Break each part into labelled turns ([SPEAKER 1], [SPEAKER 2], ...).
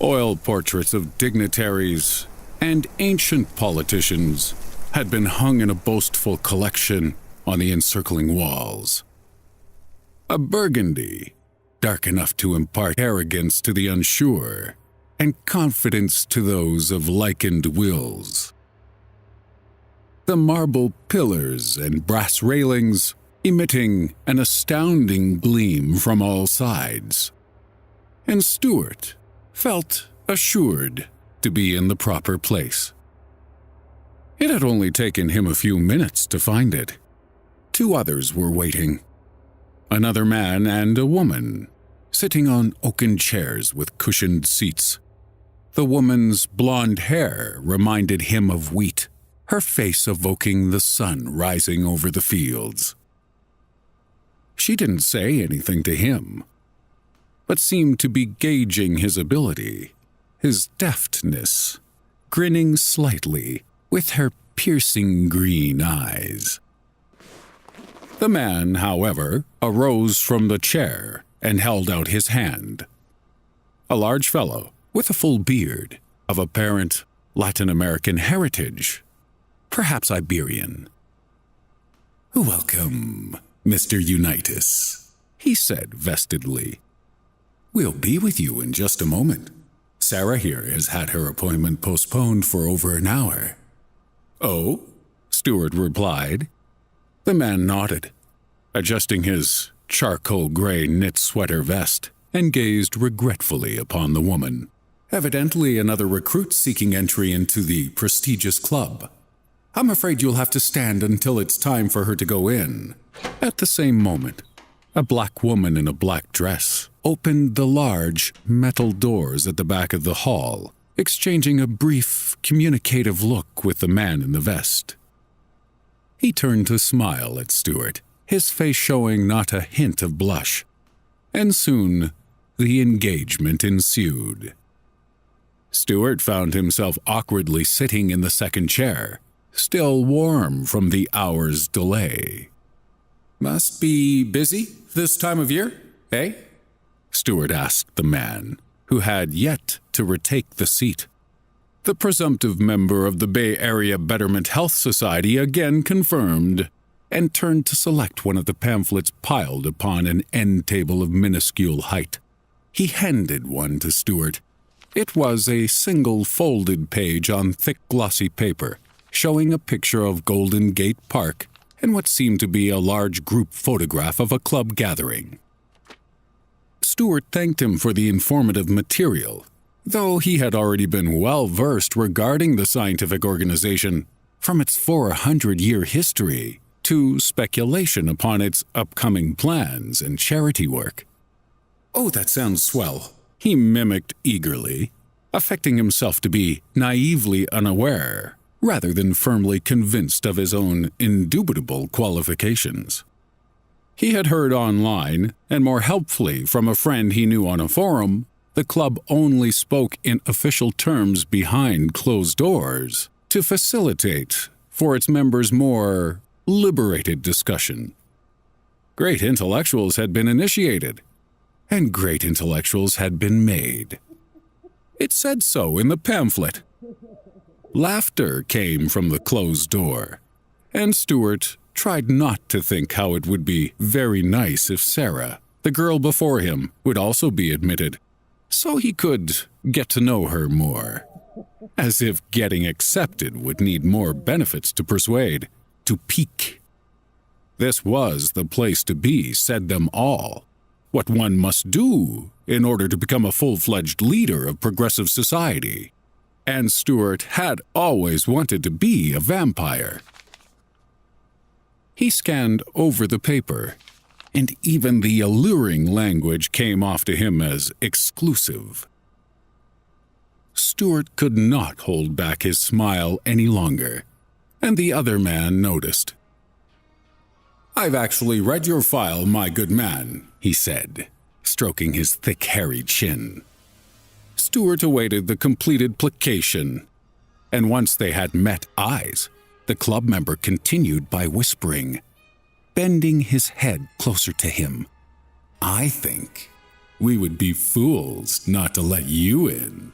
[SPEAKER 1] Oil portraits of dignitaries and ancient politicians had been hung in a boastful collection on the encircling walls. A burgundy, dark enough to impart arrogance to the unsure and confidence to those of lichened wills. The marble pillars and brass railings emitting an astounding gleam from all sides. And Stuart felt assured to be in the proper place. It had only taken him a few minutes to find it. Two others were waiting. Another man and a woman, sitting on oaken chairs with cushioned seats. The woman's blonde hair reminded him of wheat, her face evoking the sun rising over the fields. She didn't say anything to him, but seemed to be gauging his ability, his deftness, grinning slightly with her piercing green eyes. The man, however, arose from the chair and held out his hand. A large fellow with a full beard of apparent Latin American heritage, perhaps Iberian. "Welcome, Mr. Unitas," he said vestedly. "We'll be with you in just a moment. Sarah here has had her appointment postponed for over an hour." "Oh?" Stuart replied. The man nodded, adjusting his charcoal gray knit sweater vest, and gazed regretfully upon the woman. "Evidently another recruit seeking entry into the prestigious club. I'm afraid you'll have to stand until it's time for her to go in." At the same moment, a black woman in a black dress opened the large metal doors at the back of the hall, exchanging a brief, communicative look with the man in the vest. He turned to smile at Stuart, his face showing not a hint of blush, and soon the engagement ensued. Stuart found himself awkwardly sitting in the second chair, still warm from the hour's delay. "Must be busy this time of year, eh?" Stuart asked the man, who had yet to retake the seat. The presumptive member of the Bay Area Betterment Health Society again confirmed, and turned to select one of the pamphlets piled upon an end table of minuscule height. He handed one to Stuart. It was a single folded page on thick glossy paper, showing a picture of Golden Gate Park and what seemed to be a large group photograph of a club gathering. Stuart thanked him for the informative material, though he had already been well versed regarding the scientific organization, from its 400-year history to speculation upon its upcoming plans and charity work. "Oh, that sounds swell," he mimicked eagerly, affecting himself to be naively unaware, rather than firmly convinced of his own indubitable qualifications. He had heard online, and more helpfully from a friend he knew on a forum, the club only spoke in official terms behind closed doors to facilitate for its members more liberated discussion. Great intellectuals had been initiated, and great intellectuals had been made. It said so in the pamphlet. Laughter came from the closed door, and Stuart tried not to think how it would be very nice if Sarah, the girl before him, would also be admitted, so he could get to know her more. As if getting accepted would need more benefits to persuade, to pique. This was the place to be, said them all. What one must do in order to become a full-fledged leader of progressive society. And Stuart had always wanted to be a vampire. He scanned over the paper, and even the alluring language came off to him as exclusive. Stuart could not hold back his smile any longer, and the other man noticed. "I've actually read your file, my good man," he said, stroking his thick, hairy chin. Stuart awaited the completed plication, and once they had met eyes, the club member continued by whispering, bending his head closer to him. "I think we would be fools not to let you in."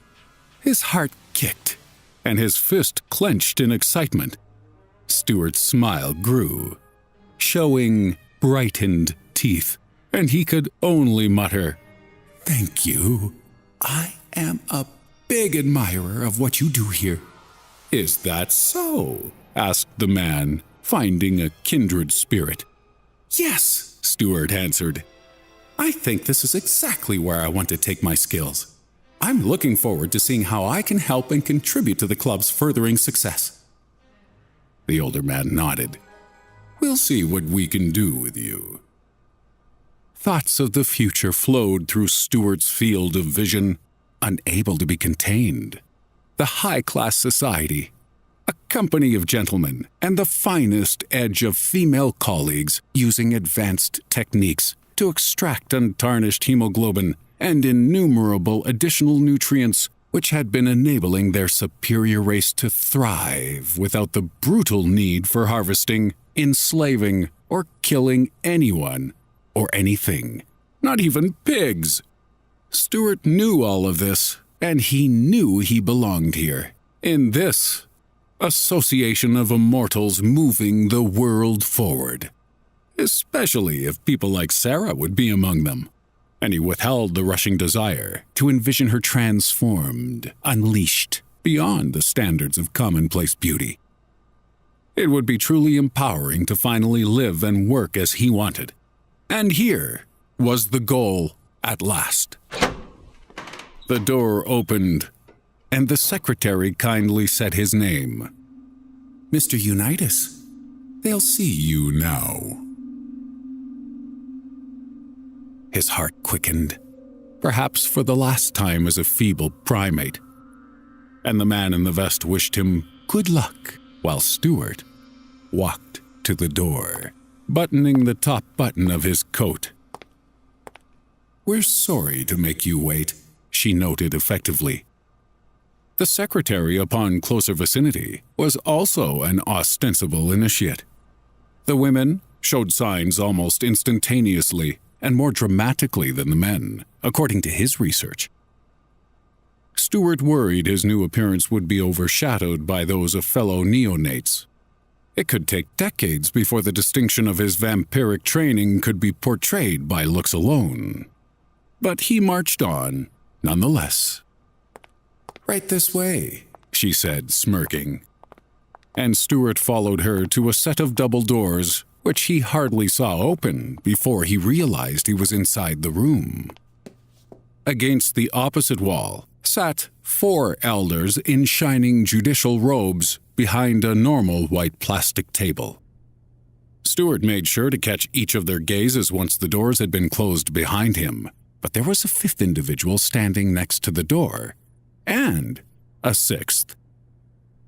[SPEAKER 1] His heart kicked, and his fist clenched in excitement. Stuart's smile grew, showing brightened teeth, and he could only mutter, "Thank you. I am a big admirer of what you do here." "Is that so?" asked the man, finding a kindred spirit. "Yes," Stuart answered. "I think this is exactly where I want to take my skills. I'm looking forward to seeing how I can help and contribute to the club's furthering success." The older man nodded. "We'll see what we can do with you." Thoughts of the future flowed through Stuart's field of vision, unable to be contained. The high-class society, a company of gentlemen, and the finest edge of female colleagues using advanced techniques to extract untarnished hemoglobin and innumerable additional nutrients which had been enabling their superior race to thrive without the brutal need for harvesting, enslaving, or killing anyone or anything, not even pigs. Stuart knew all of this, and he knew he belonged here, in this association of immortals moving the world forward, especially if people like Sarah would be among them. And he withheld the rushing desire to envision her transformed, unleashed, beyond the standards of commonplace beauty. It would be truly empowering to finally live and work as he wanted. And here was the goal at last. The door opened, and the secretary kindly said his name. "Mr. Unitas, they'll see you now." His heart quickened, perhaps for the last time as a feeble primate, and the man in the vest wished him good luck while Stuart walked to the door, buttoning the top button of his coat. "We're sorry to make you wait," she noted effectively. The secretary, upon closer vicinity, was also an ostensible initiate. The women showed signs almost instantaneously and more dramatically than the men, according to his research. Stuart worried his new appearance would be overshadowed by those of fellow neonates. It could take decades before the distinction of his vampiric training could be portrayed by looks alone. But he marched on, nonetheless. "Right this way," she said, smirking. And Stuart followed her to a set of double doors, which he hardly saw open before he realized he was inside the room. Against the opposite wall sat 4 elders in shining judicial robes behind a normal white plastic table. Stuart made sure to catch each of their gazes once the doors had been closed behind him, but there was a 5th individual standing next to the door, and a 6th.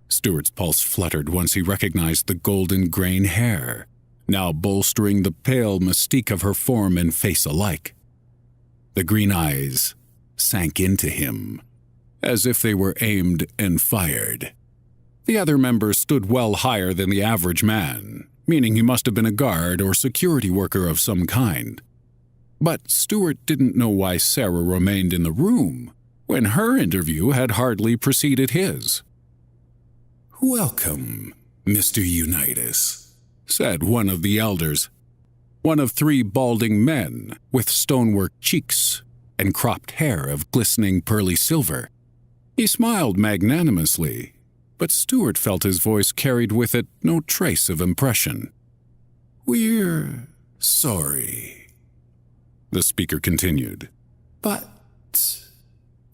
[SPEAKER 1] Stuart's pulse fluttered once he recognized the golden grain hair, now bolstering the pale mystique of her form and face alike. The green eyes sank into him, as if they were aimed and fired. The other member stood well higher than the average man, meaning he must have been a guard or security worker of some kind. But Stuart didn't know why Sarah remained in the room when her interview had hardly preceded his. "Welcome, Mr. Unitas," said one of the elders, one of 3 balding men with stonework cheeks and cropped hair of glistening pearly silver. He smiled magnanimously, but Stuart felt his voice carried with it no trace of impression. "We're sorry," the speaker continued, "but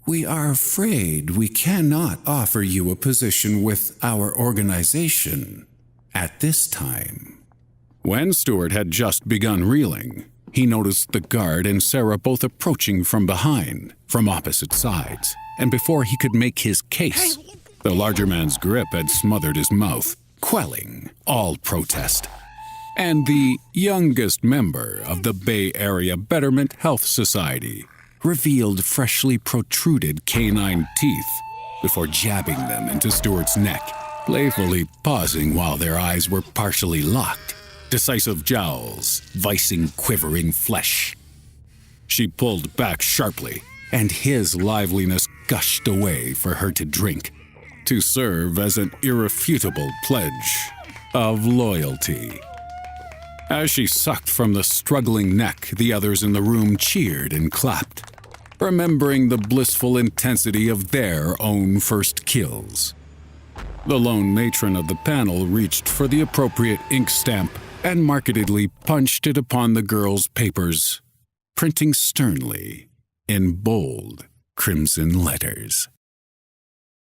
[SPEAKER 1] we are afraid we cannot offer you a position with our organization at this time." When Stuart had just begun reeling, he noticed the guard and Sarah both approaching from behind, from opposite sides. and before he could make his case, the larger man's grip had smothered his mouth, quelling all protest. And the youngest member of the Bay Area Betterment Health Society revealed freshly protruded canine teeth before jabbing them into Stuart's neck, playfully pausing while their eyes were partially locked, decisive jowls vicing quivering flesh. She pulled back sharply, and his liveliness gushed away for her to drink, to serve as an irrefutable pledge of loyalty. As she sucked from the struggling neck, the others in the room cheered and clapped, remembering the blissful intensity of their own first kills. The lone matron of the panel reached for the appropriate ink stamp and markedly punched it upon the girl's papers, printing sternly, in bold crimson letters,